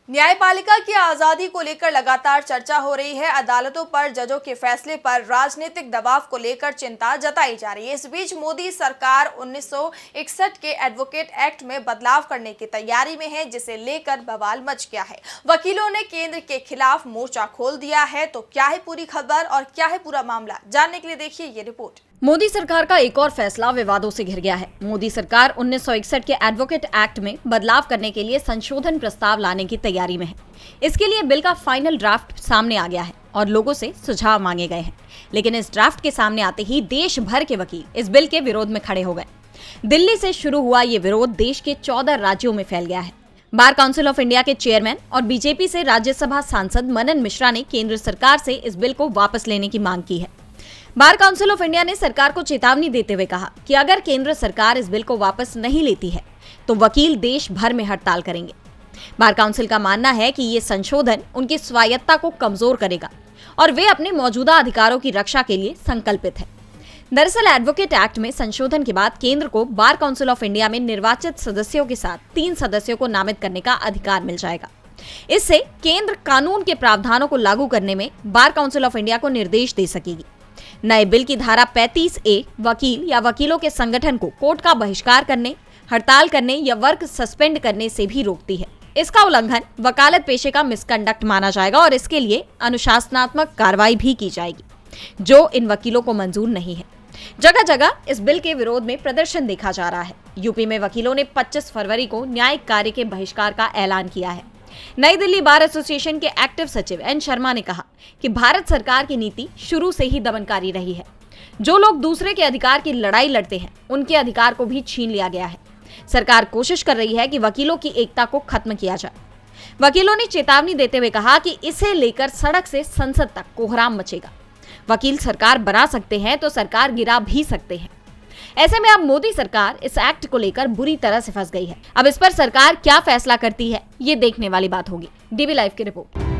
न्यायपालिका की आजादी को लेकर लगातार चर्चा हो रही है। अदालतों पर जजों के फैसले पर राजनीतिक दबाव को लेकर चिंता जताई जा रही है। इस बीच मोदी सरकार 1961 के एडवोकेट एक्ट में बदलाव करने की तैयारी में है, जिसे लेकर बवाल मच गया है। वकीलों ने केंद्र के खिलाफ मोर्चा खोल दिया है। तो क्या है पूरी खबर और क्या है पूरा मामला, जानने के लिए देखिए ये रिपोर्ट। मोदी सरकार का एक और फैसला विवादों से घिर गया है। मोदी सरकार 1961 के एडवोकेट एक्ट में बदलाव करने के लिए संशोधन प्रस्ताव लाने की तैयारी में है। इसके लिए बिल का फाइनल ड्राफ्ट सामने आ गया है और लोगों से सुझाव मांगे गए हैं। लेकिन इस ड्राफ्ट के सामने आते ही देश भर के वकील इस बिल के विरोध में खड़े हो गए। दिल्ली से शुरू हुआ ये विरोध देश के 14 राज्यों में फैल गया है। बार काउंसिल ऑफ इंडिया के चेयरमैन और बीजेपी से राज्यसभा सांसद मनन मिश्रा ने केंद्र सरकार से इस बिल को वापस लेने की मांग की है। बार काउंसिल ऑफ इंडिया ने सरकार को चेतावनी देते हुए कहा कि अगर केंद्र सरकार इस बिल को वापस नहीं लेती है तो वकील देश भर में हड़ताल करेंगे। बार काउंसिल का मानना है कि ये संशोधन उनकी स्वायत्तता को कमजोर करेगा और वे अपने मौजूदा अधिकारों की रक्षा के लिए संकल्पित है। दरअसल एडवोकेट एक्ट में संशोधन के बाद केंद्र को बार काउंसिल ऑफ इंडिया में निर्वाचित सदस्यों के साथ 3 सदस्यों को नामित करने का अधिकार मिल जाएगा। इससे केंद्र कानून के प्रावधानों को लागू करने में बार काउंसिल ऑफ इंडिया को निर्देश दे सकेगी। नए बिल की धारा 35A वकील या वकीलों के संगठन को कोर्ट का बहिष्कार करने, हड़ताल करने या वर्क सस्पेंड करने से भी रोकती है। इसका उल्लंघन वकालत पेशे का मिसकंडक्ट माना जाएगा और इसके लिए अनुशासनात्मक कार्रवाई भी की जाएगी, जो इन वकीलों को मंजूर नहीं है। जगह जगह इस बिल के विरोध में प्रदर्शन देखा जा रहा है। यूपी में वकीलों ने 25 फरवरी को न्यायिक कार्य के बहिष्कार का ऐलान किया है। नई दिल्ली बार एसोसिएशन के एक्टिव सचिव एन शर्मा ने कहा कि भारत सरकार की नीति शुरू से ही दमनकारी रही है। जो लोग दूसरे के अधिकार की लड़ाई लड़ते हैं, उनके अधिकार को भी छीन लिया गया है। सरकार कोशिश कर रही है कि वकीलों की एकता को खत्म किया जाए। वकीलों ने चेतावनी देते हुए कहा कि इसे लेकर सड़क से संसद तक कोहराम मचेगा। वकील सरकार बना सकते हैं तो सरकार गिरा भी सकते हैं। ऐसे में अब मोदी सरकार इस एक्ट को लेकर बुरी तरह से फंस गई है। अब इस पर सरकार क्या फैसला करती है, ये देखने वाली बात होगी। डीबी लाइव की रिपोर्ट।